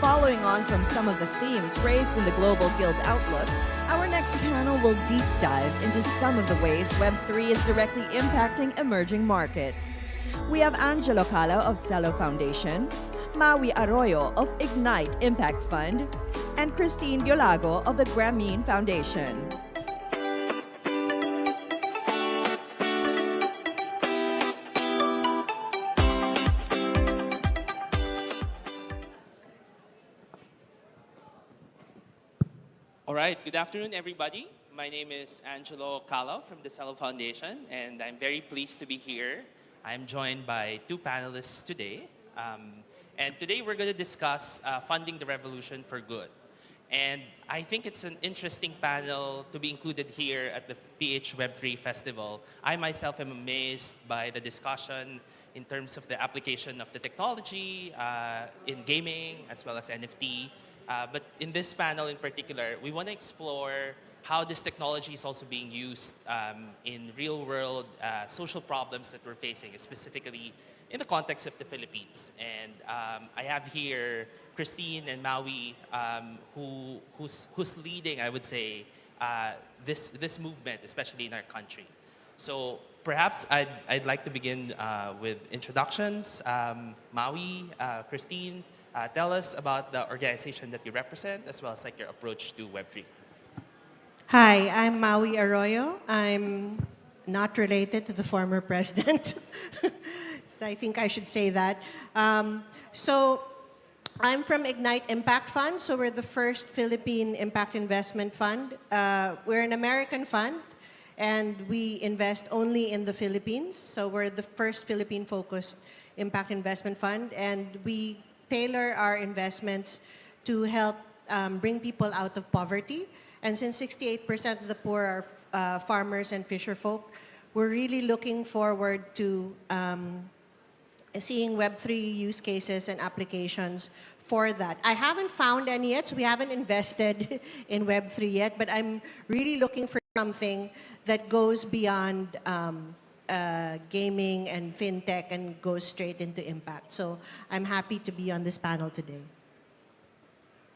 Following on from some of the themes raised in the Global Guild Outlook, our next panel will deep dive into some of the ways Web3 is directly impacting emerging markets. We have Angelo Kalaw of Cello Foundation, Maui Arroyo of Ignite Impact Fund, and Christine Violago of the Grameen Foundation. All right, good afternoon, everybody. My name is Angelo Kalaw from the Cello Foundation, and I'm very pleased to be here. I'm joined by two panelists today. And today we're going to discuss funding the revolution for good. And I think it's an interesting panel to be included here at the PH Web3 Festival. I myself am amazed by the discussion in terms of the application of the technology in gaming as well as NFT. But in this panel in particular, we want to explore how this technology is also being used in real-world social problems that we're facing, specifically in the context of the Philippines. And I have here Christine and Maui, who's leading, I would say, this movement, especially in our country. So perhaps I'd like to begin with introductions. Maui, Christine, tell us about the organization that you represent, as well as like your approach to Web3. Hi, I'm Maui Arroyo. I'm not related to the former president. So I think I should say that. So I'm from Ignite Impact Fund. So we're the first Philippine impact investment fund. We're an American fund, and we invest only in the Philippines. So we're the first Philippine-focused impact investment fund, and we tailor our investments to help bring people out of poverty. And since 68% of the poor are farmers and fisher folk, we're really looking forward to seeing Web3 use cases and applications for that. I haven't found any yet, so we haven't invested in Web3 yet, but I'm really looking for something that goes beyond gaming and fintech and goes straight into impact. So I'm happy to be on this panel today.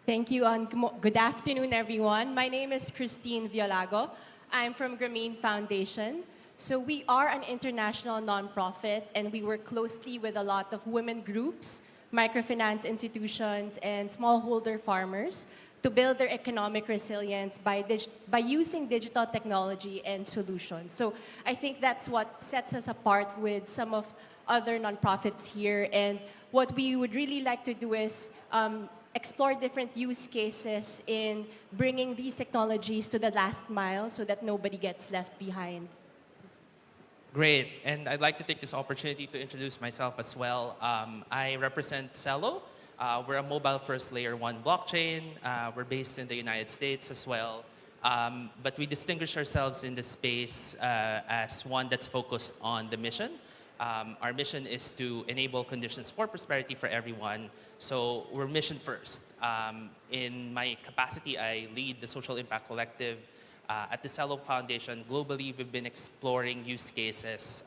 Thank you, and good afternoon, everyone. My name is Christine Violago. I'm from Grameen Foundation. So we are an international nonprofit, and we work closely with a lot of women groups, microfinance institutions, and smallholder farmers to build their economic resilience by using digital technology and solutions. So I think that's what sets us apart with some of other nonprofits here. And what we would really like to do is explore different use cases in bringing these technologies to the last mile so that nobody gets left behind. Great, and I'd like to take this opportunity to introduce myself as well. I represent Cello. We're a mobile-first layer 1 blockchain. We're based in the United States as well. But we distinguish ourselves in this space as one that's focused on the mission. Our mission is to enable conditions for prosperity for everyone. So we're mission first. In my capacity, I lead the Social Impact Collective. At the Cello Foundation, globally, we've been exploring use cases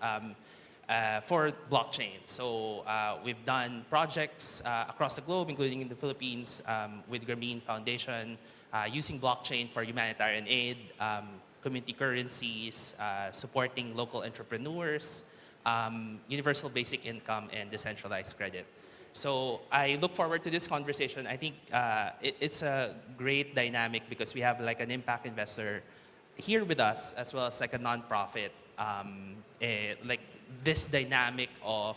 for blockchain. So we've done projects across the globe, including in the Philippines, with Grameen Foundation, using blockchain for humanitarian aid, community currencies, supporting local entrepreneurs, universal basic income, and decentralized credit. So I look forward to this conversation. I think it's a great dynamic because we have like an impact investor here with us, as well as like a nonprofit. Like this dynamic of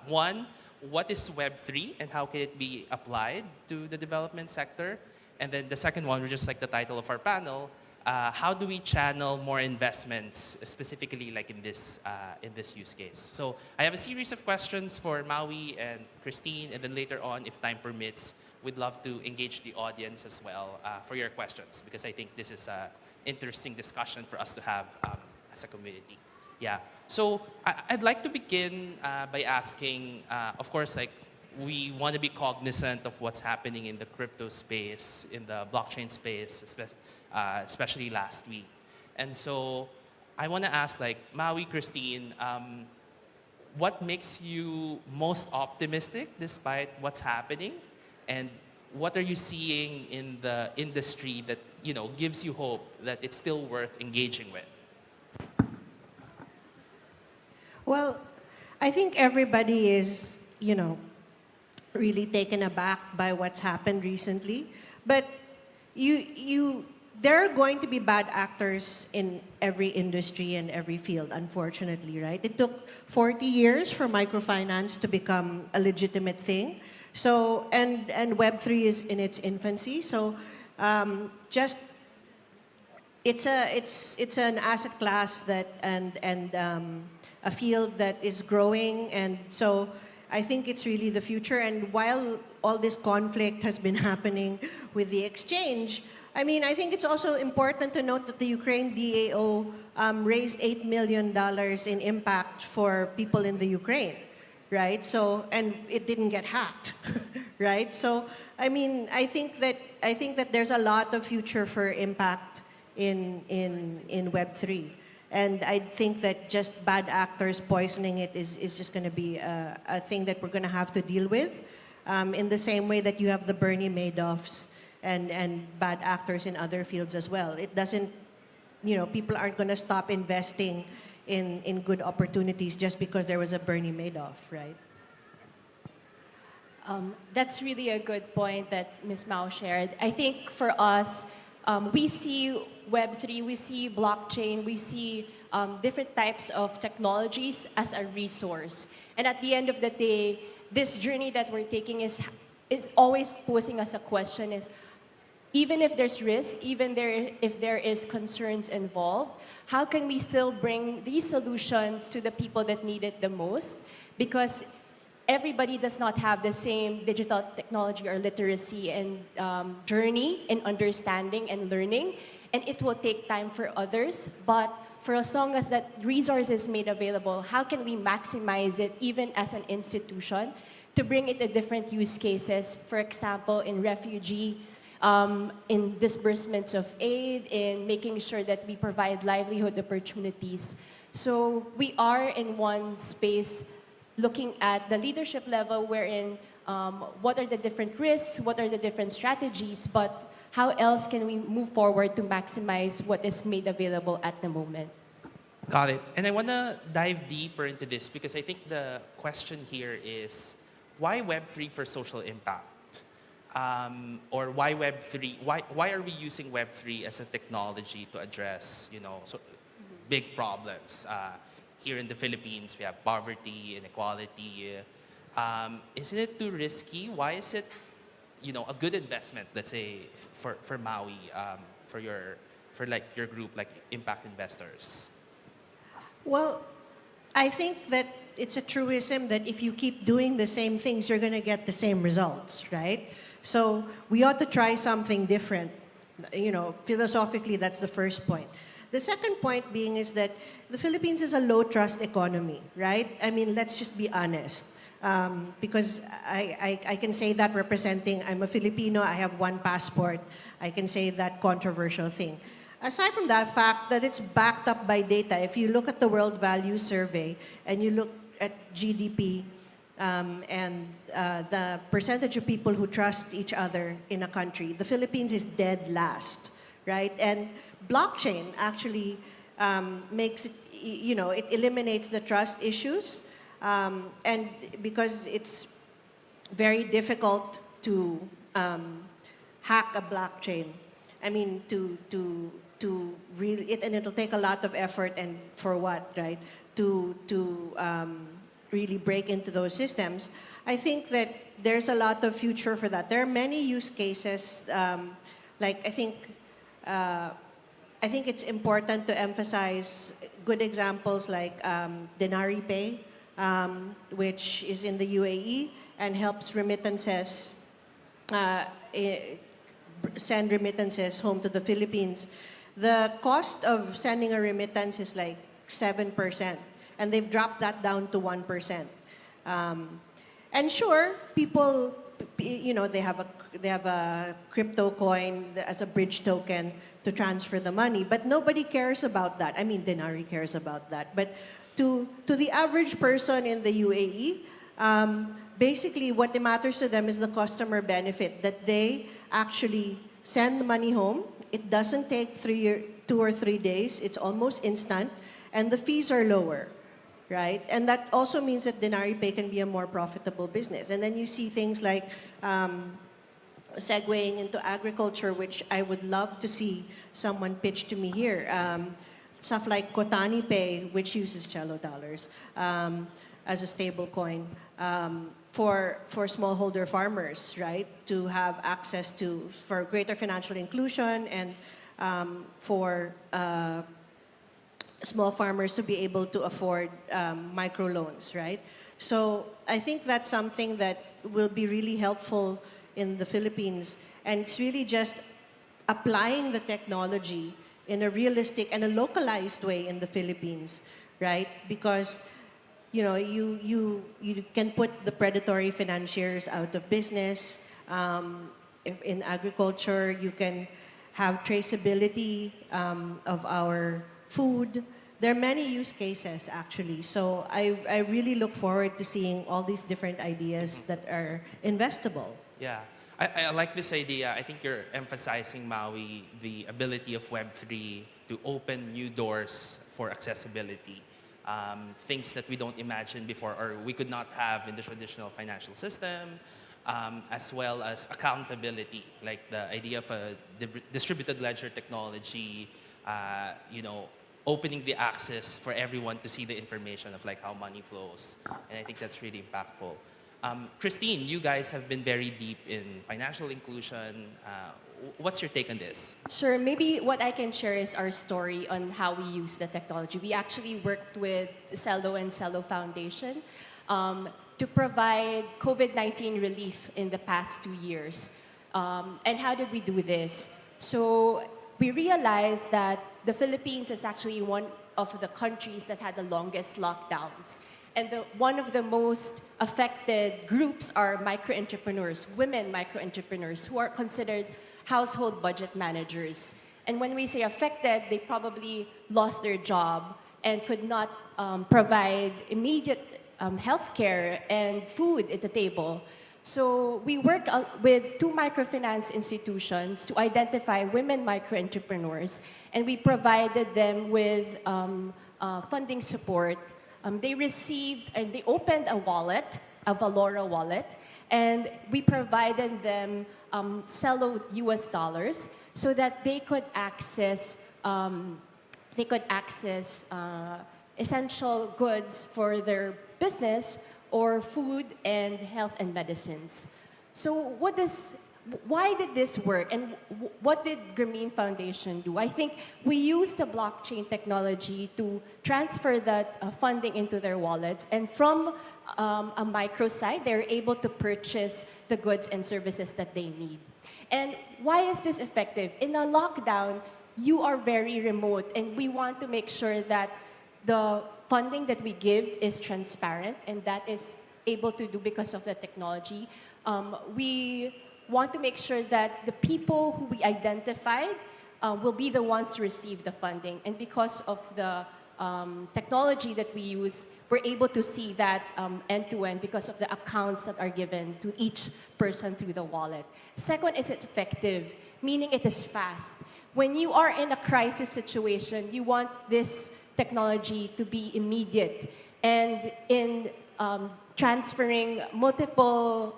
one, what is Web3 and how can it be applied to the development sector? And then the second one, which is like the title of our panel, how do we channel more investments, specifically like in this use case? So I have a series of questions for Maui and Christine, and then later on, if time permits, we'd love to engage the audience as well for your questions, because I think this is an interesting discussion for us to have as a community. Yeah, so I'd like to begin by asking, of course, like we want to be cognizant of what's happening in the crypto space, in the blockchain space, especially last week. And so I want to ask, like, Maui, Christine, what makes you most optimistic despite what's happening? And what are you seeing in the industry that gives you hope that it's still worth engaging with? Well, I think everybody is, really taken aback by what's happened recently. But there are going to be bad actors in every industry and every field, unfortunately, right? It took 40 years for microfinance to become a legitimate thing. So, and Web3 is in its infancy. So, just it's an asset class that and a field that is growing, and so I think it's really the future. And while all this conflict has been happening with the exchange, I mean, I think it's also important to note that the Ukraine DAO raised $8 million in impact for people in the Ukraine, right? So, and it didn't get hacked, right? So, I mean, I think that there's a lot of future for impact in Web3. And I think that just bad actors poisoning it is just going to be a thing that we're going to have to deal with, in the same way that you have the Bernie Madoffs and bad actors in other fields as well. It doesn't, people aren't going to stop investing in good opportunities just because there was a Bernie Madoff, right? That's really a good point that Ms. Mao shared. I think for us, we see Web3, we see blockchain, we see different types of technologies as a resource. And at the end of the day, this journey that we're taking is always posing us a question is, even if there's risk, if there is concerns involved, how can we still bring these solutions to the people that need it the most? Because everybody does not have the same digital technology or literacy and journey in understanding and learning, and it will take time for others. But for as long as that resource is made available, how can we maximize it even as an institution to bring it to different use cases? For example, in refugee, in disbursements of aid, in making sure that we provide livelihood opportunities. So we are in one space looking at the leadership level wherein what are the different risks, what are the different strategies, but how else can we move forward to maximize what is made available at the moment? Got it. And I want to dive deeper into this because I think the question here is, why Web3 for social impact? Or why Web3? Why are we using Web3 as a technology to address, big problems? Here in the Philippines, we have poverty, inequality. Isn't it too risky? Why is it, a good investment? Let's say for Maui, for your group, like impact investors. Well, I think that it's a truism that if you keep doing the same things, you're going to get the same results, right? So we ought to try something different. Philosophically, that's the first point. The second point being is that the Philippines is a low-trust economy, right? I mean, let's just be honest. Because I can say that representing, I'm a Filipino, I have one passport. I can say that controversial thing. Aside from that fact that it's backed up by data, if you look at the World Value Survey and you look at GDP and the percentage of people who trust each other in a country, the Philippines is dead last, right? And blockchain actually makes it, it eliminates the trust issues, and because it's very difficult to hack a blockchain. I mean, to really, and it'll take a lot of effort, and for what, right? To really break into those systems. I think that there's a lot of future for that. There are many use cases, like I think it's important to emphasize good examples like Denari Pay, which is in the UAE and helps remittances, send remittances home to the Philippines. The cost of sending a remittance is like 7%, and they've dropped that down to 1%. And sure, people, they have a crypto coin as a bridge token to transfer the money, but nobody cares about that. I mean, Denari cares about that, but to the average person in the UAE, Basically, what matters to them is the customer benefit, that they actually send the money home. It doesn't take 2 or 3 days. It's almost instant, and the fees are lower, right? And that also means that Denari Pay can be a more profitable business. And then you see things like segueing into agriculture, which I would love to see someone pitch to me here. Stuff like Kotani Pay, which uses cello dollars as a stable coin for smallholder farmers, right? To have access to, for greater financial inclusion and for small farmers to be able to afford microloans, right? So I think that's something that will be really helpful in the Philippines. And it's really just applying the technology in a realistic and a localized way in the Philippines, right? Because you know, you can put the predatory financiers out of business. In agriculture, you can have traceability of our food. There are many use cases, actually. So I really look forward to seeing all these different ideas that are investable. Yeah, I like this idea. I think you're emphasizing, Maui, the ability of Web3 to open new doors for accessibility. Things that we don't imagine before or we could not have in the traditional financial system, as well as accountability, like the idea of a distributed ledger technology, you know, opening the access for everyone to see the information of like how money flows. And I think that's really impactful. Christine, you guys have been very deep in financial inclusion. What's your take on this? Sure. Maybe what I can share is our story on how we use the technology. We actually worked with Cello and Cello Foundation to provide COVID-19 relief in the past 2 years. And how did we do this? So we realized that the Philippines is actually one of the countries that had the longest lockdowns. And one of the most affected groups are micro-entrepreneurs, women micro-entrepreneurs, who are considered household budget managers. And when we say affected, they probably lost their job and could not provide immediate health care and food at the table. So we work with 2 microfinance institutions to identify women micro-entrepreneurs, and we provided them with funding support. They received and they opened a wallet, a Valora wallet, and we provided them Cello US dollars so that they could access essential goods for their business or food and health and medicines. So why did this work and what did Grameen Foundation do? I think we used the blockchain technology to transfer that funding into their wallets, and from a microsite, they're able to purchase the goods and services that they need. And why is this effective? In a lockdown, you are very remote, and we want to make sure that the funding that we give is transparent, and that is able to do because of the technology. We want to make sure that the people who we identified will be the ones to receive the funding. And because of the technology that we use, we're able to see that end-to-end because of the accounts that are given to each person through the wallet. Second, is it effective, meaning it is fast. When you are in a crisis situation, you want this technology to be immediate. And in transferring multiple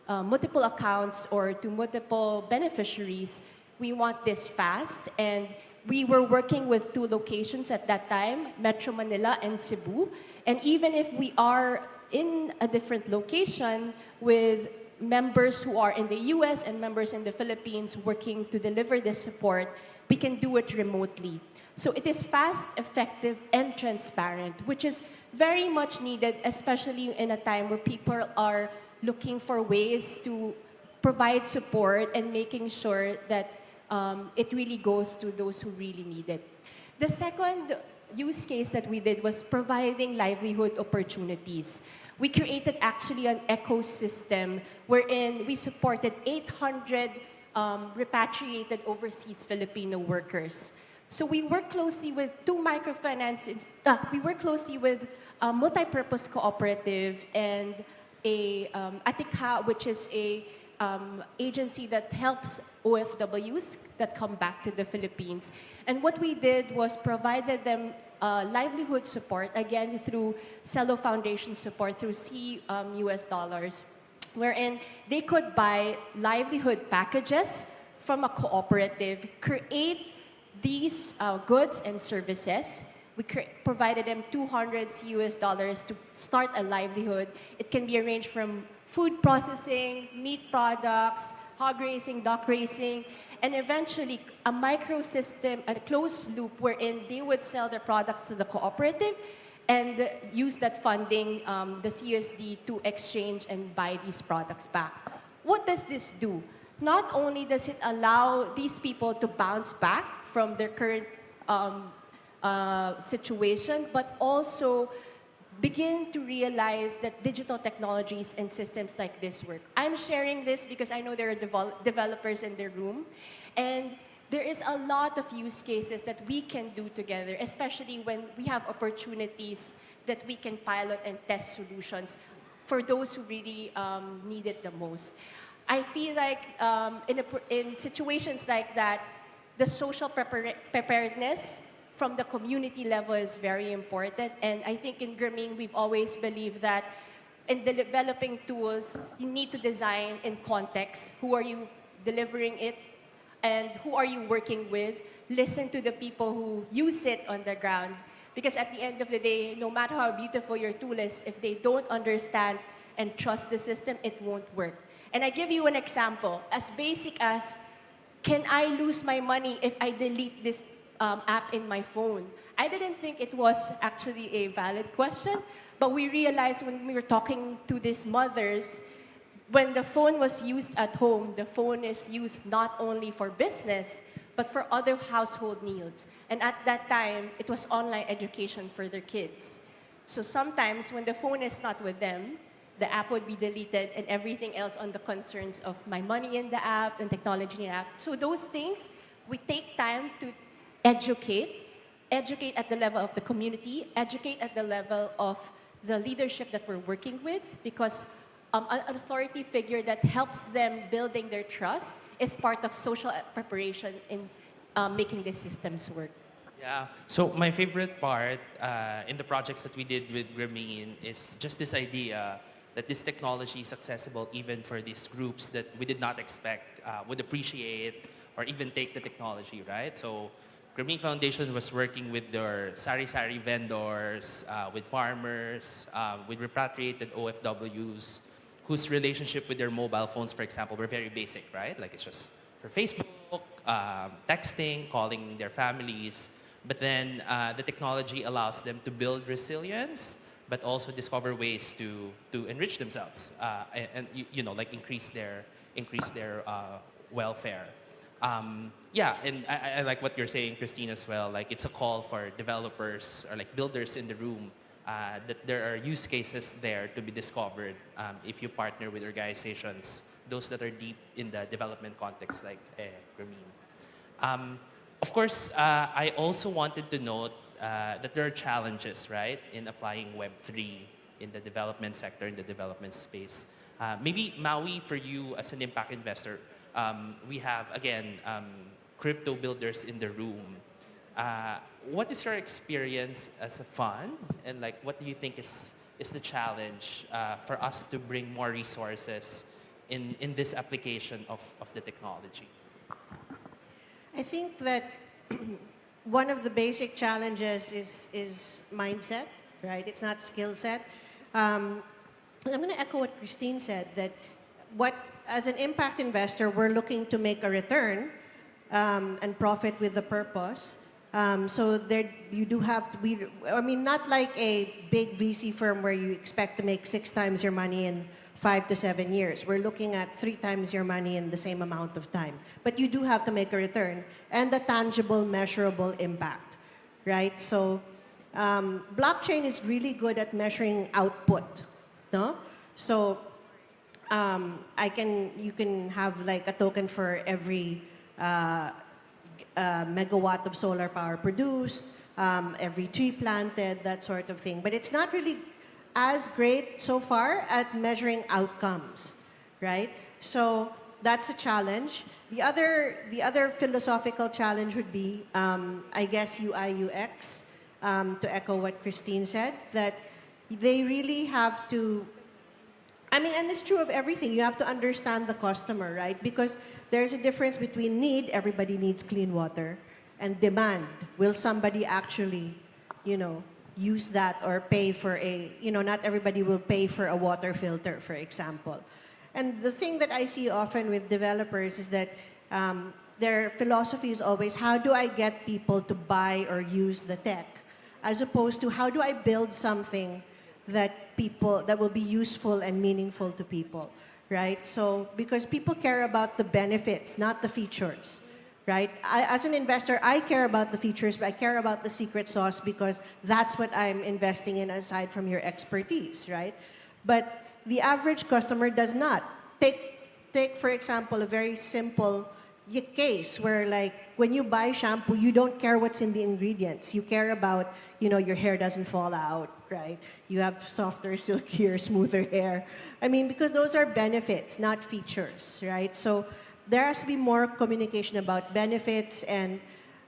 accounts or to multiple beneficiaries, we want this fast. And we were working with 2 locations at that time, Metro Manila and Cebu. And even if we are in a different location with members who are in the US and members in the Philippines working to deliver this support, we can do it remotely. So it is fast, effective, and transparent, which is very much needed, especially in a time where people are looking for ways to provide support and making sure that it really goes to those who really need it. The second use case that we did was providing livelihood opportunities. We created actually an ecosystem wherein we supported 800 repatriated overseas Filipino workers. So we work closely with 2 microfinance. We work closely with a multi-purpose cooperative and a Atika, which is a agency that helps OFWs that come back to the Philippines. And what we did was provided them livelihood support, again through Cello Foundation support, through US dollars, wherein they could buy livelihood packages from a cooperative, create these goods and services. We provided them 200 US dollars to start a livelihood. It can be arranged from food processing, meat products, hog raising, duck raising, and eventually a micro system, a closed loop wherein they would sell their products to the cooperative and use that funding, the CSD, to exchange and buy these products back. What does this do? Not only does it allow these people to bounce back from their current situation, but also begin to realize that digital technologies and systems like this work. I'm sharing this because I know there are developers in the room, and there is a lot of use cases that we can do together, especially when we have opportunities that we can pilot and test solutions for those who really need it the most. I feel like in situations like that, the social preparedness from the community level is very important. And I think in Grameen, we've always believed that in developing tools, you need to design in context. Who are you delivering it? And who are you working with? Listen to the people who use it on the ground. Because at the end of the day, no matter how beautiful your tool is, if they don't understand and trust the system, it won't work. And I give you an example, as basic as, can I lose my money if I delete this app in my phone? I didn't think it was actually a valid question, but we realized when we were talking to these mothers, when the phone was used at home, the phone is used not only for business, but for other household needs. And at that time, it was online education for their kids. So sometimes when the phone is not with them, the app would be deleted and everything else on the concerns of my money in the app and technology in the app. So those things, we take time to educate at the level of the community, educate at the level of the leadership that we're working with, because an authority figure that helps them building their trust is part of social preparation in making these systems work. Yeah, so my favorite part in the projects that we did with Grameen is just this idea that this technology is accessible even for these groups that we did not expect would appreciate or even take the technology, right? So Grameen Foundation was working with their sari-sari vendors, with farmers, with repatriated OFWs, whose relationship with their mobile phones, for example, were very basic, right? Like it's just for Facebook, texting, calling their families. But then the technology allows them to build resilience, but also discover ways to enrich themselves and you know, like increase their welfare. Yeah, and I like what you're saying, Christine, as well. Like it's a call for developers or like builders in the room that there are use cases there to be discovered if you partner with organizations, those that are deep in the development context like Grameen. Of course, I also wanted to note that there are challenges, right, in applying Web3 in the development sector, in the development space. Maybe Maui, for you as an impact investor, we have, again, crypto builders in the room. What is your experience as a fund, and like, what do you think is the challenge for us to bring more resources in this application of the technology? I think that one of the basic challenges is mindset, right? It's not skill set. I'm going to echo what Christine said, that as an impact investor, we're looking to make a return and profit with the purpose. So there, you do have to be, I mean, not like a big VC firm where you expect to make 6 times your money in 5 to 7 years. We're looking at 3 times your money in the same amount of time. But you do have to make a return and a tangible, measurable impact, right? So blockchain is really good at measuring output, no? So you can have like a token for every megawatt of solar power produced, every tree planted, that sort of thing. But it's not really as great so far at measuring outcomes, right? So that's a challenge. The other philosophical challenge would be, I guess, UI UX. To echo what Christine said, that they really have to. I mean, and it's true of everything. You have to understand the customer, right? Because there's a difference between need, everybody needs clean water, and demand. Will somebody actually, use that or pay for not everybody will pay for a water filter, for example. And the thing that I see often with developers is that their philosophy is always, how do I get people to buy or use the tech? As opposed to, how do I build something that will be useful and meaningful to people, right? So, because people care about the benefits, not the features, right? As an investor, I care about the features, but I care about the secret sauce because that's what I'm investing in aside from your expertise, right? But the average customer does not. Take for example, a very simple case where, like, when you buy shampoo, you don't care what's in the ingredients. You care about, your hair doesn't fall out, right? You have softer, silkier, smoother hair. I mean, because those are benefits, not features, right? So there has to be more communication about benefits and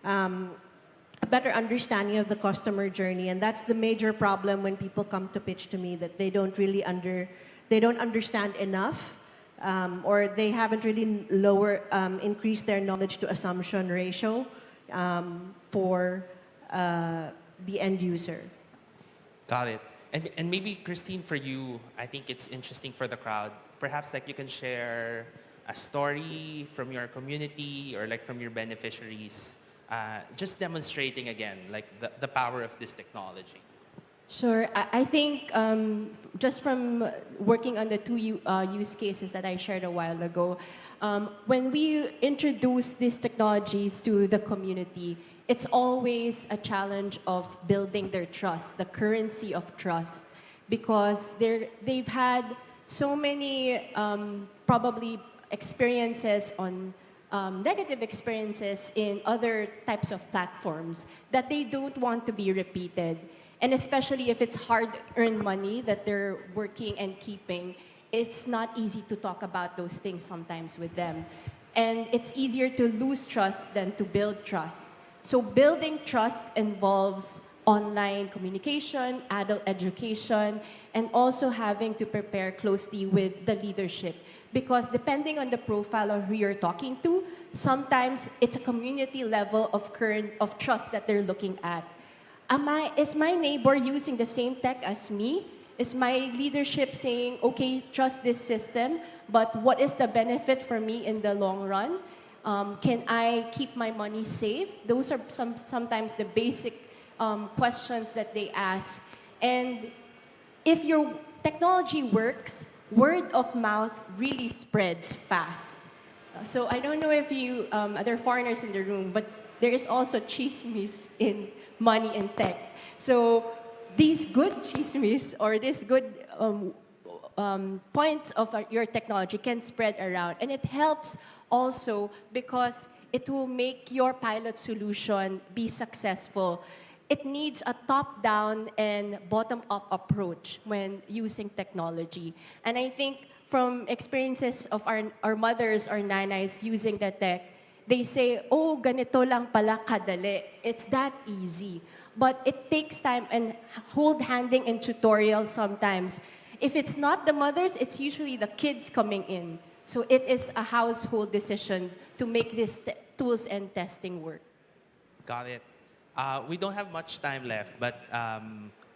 a better understanding of the customer journey. And that's the major problem when people come to pitch to me, that they don't understand enough. Or they haven't really increased their knowledge to assumption ratio for the end user. Got it. And maybe, Christine, for you, I think it's interesting for the crowd. Perhaps like you can share a story from your community or like from your beneficiaries, just demonstrating again like the power of this technology. Sure. I think just from working on the two use cases that I shared a while ago, when we introduce these technologies to the community, it's always a challenge of building their trust, the currency of trust, because they've had so many probably experiences on negative experiences in other types of platforms that they don't want to be repeated. And especially if it's hard-earned money that they're working and keeping, it's not easy to talk about those things sometimes with them. And it's easier to lose trust than to build trust. So building trust involves online communication, adult education, and also having to prepare closely with the leadership. Because depending on the profile of who you're talking to, sometimes it's a community level of trust that they're looking at. Is my neighbor using the same tech as me? Is my leadership saying, okay, trust this system, but what is the benefit for me in the long run? Can I keep my money safe? Those are sometimes the basic questions that they ask. And if your technology works, word of mouth really spreads fast. So I don't know if you, other foreigners in the room, but there is also chismis in money and tech. So these good chismis or these good points of your technology can spread around. And it helps also because it will make your pilot solution be successful. It needs a top-down and bottom-up approach when using technology. And I think from experiences of our mothers or nanays using the tech, they say, oh, ganito lang pala kadali. It's that easy. But it takes time and hold-handing and tutorials sometimes. If it's not the mothers, it's usually the kids coming in. So it is a household decision to make these tools and testing work. Got it. We don't have much time left, but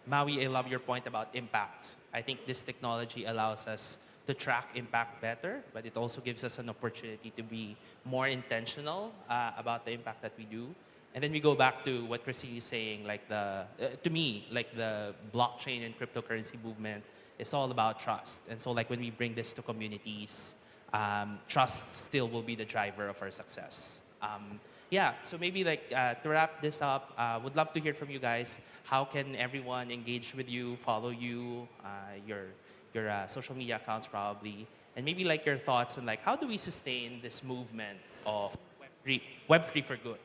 Maui, I love your point about impact. I think this technology allows us to track impact better, but it also gives us an opportunity to be more intentional about the impact that we do. And then we go back to what Christine is saying, like to me, like the blockchain and cryptocurrency movement is all about trust. And so like when we bring this to communities, trust still will be the driver of our success. Yeah, so maybe like to wrap this up, would love to hear from you guys. How can everyone engage with you, follow you, your social media accounts probably, and maybe like your thoughts on like how do we sustain this movement of Web3 for good?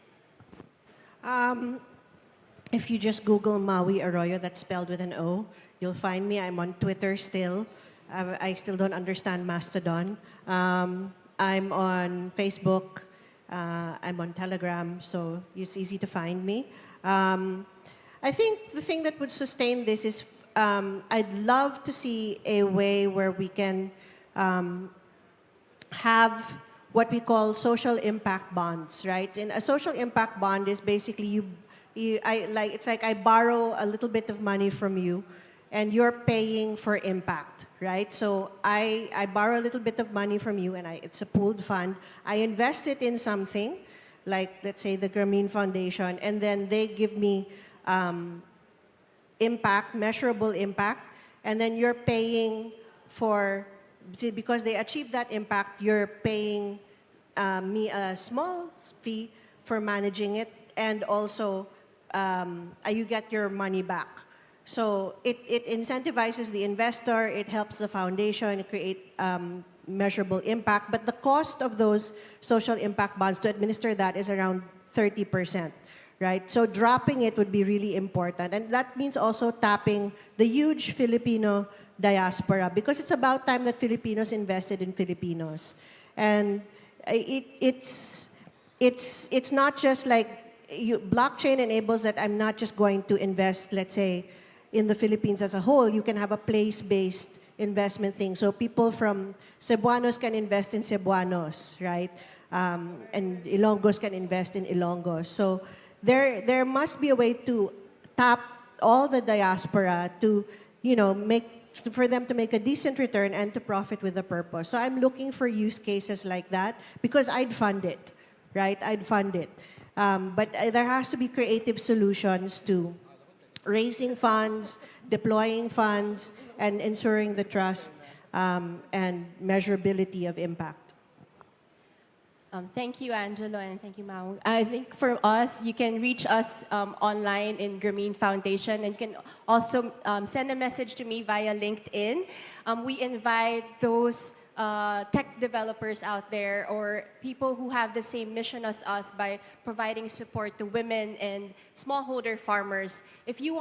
If you just Google Maui Arroyo, that's spelled with an O, you'll find me. I'm on Twitter still. I still don't understand Mastodon. I'm on Facebook. I'm on Telegram, so it's easy to find me. I think the thing that would sustain this is I'd love to see a way where we can have what we call social impact bonds, right? And a social impact bond is basically it's like I borrow a little bit of money from you, and you're paying for impact, right? So I borrow a little bit of money from you, and it's a pooled fund. I invest it in something, like let's say the Grameen Foundation, and then they give me impact, measurable impact, and then you're paying for, because they achieve that impact, you're paying me a small fee for managing it, and also you get your money back. So it incentivizes the investor, it helps the foundation, it create measurable impact, but the cost of those social impact bonds to administer that is around 30%, right? So dropping it would be really important, and that means also tapping the huge Filipino diaspora, because it's about time that Filipinos invested in Filipinos. And it's not just like blockchain enables that I'm not just going to invest, let's say, in the Philippines as a whole. You can have a place-based investment thing. So people from Cebuanos can invest in Cebuanos, right? And Ilonggos can invest in Ilonggos. So there must be a way to tap all the diaspora to, for them to make a decent return and to profit with a purpose. So I'm looking for use cases like that, because I'd fund it, right? I'd fund it. But there has to be creative solutions to raising funds, deploying funds, and ensuring the trust and measurability of impact. Thank you, Angelo, and thank you, Mau. I think for us, you can reach us online in Grameen Foundation, and you can also send a message to me via LinkedIn. We invite those tech developers out there, or people who have the same mission as us, by providing support to women and smallholder farmers. If you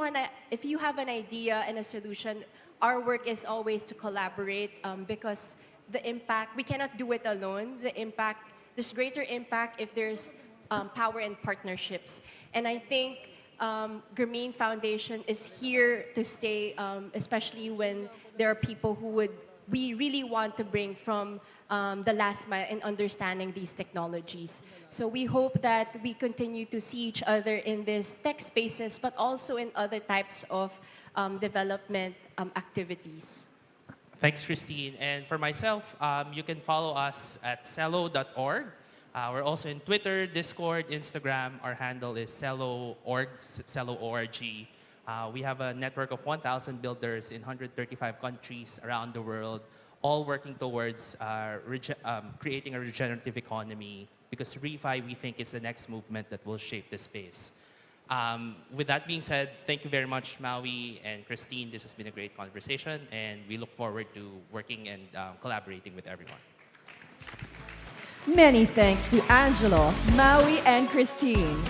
have an idea and a solution, our work is always to collaborate, because the impact, we cannot do it alone. There's greater impact if there's power and partnerships. And I think Grameen Foundation is here to stay, especially when there are people who we really want to bring from the last mile in understanding these technologies. So we hope that we continue to see each other in these tech spaces, but also in other types of development activities. Thanks, Christine. And for myself, you can follow us at cello.org. We're also in Twitter, Discord, Instagram. Our handle is cello.org, cello.org. We have a network of 1,000 builders in 135 countries around the world, all working towards creating a regenerative economy, because ReFi, we think, is the next movement that will shape this space. With that being said, thank you very much, Maui and Christine. This has been a great conversation, and we look forward to working and collaborating with everyone. Many thanks to Angelo, Maui, and Christine.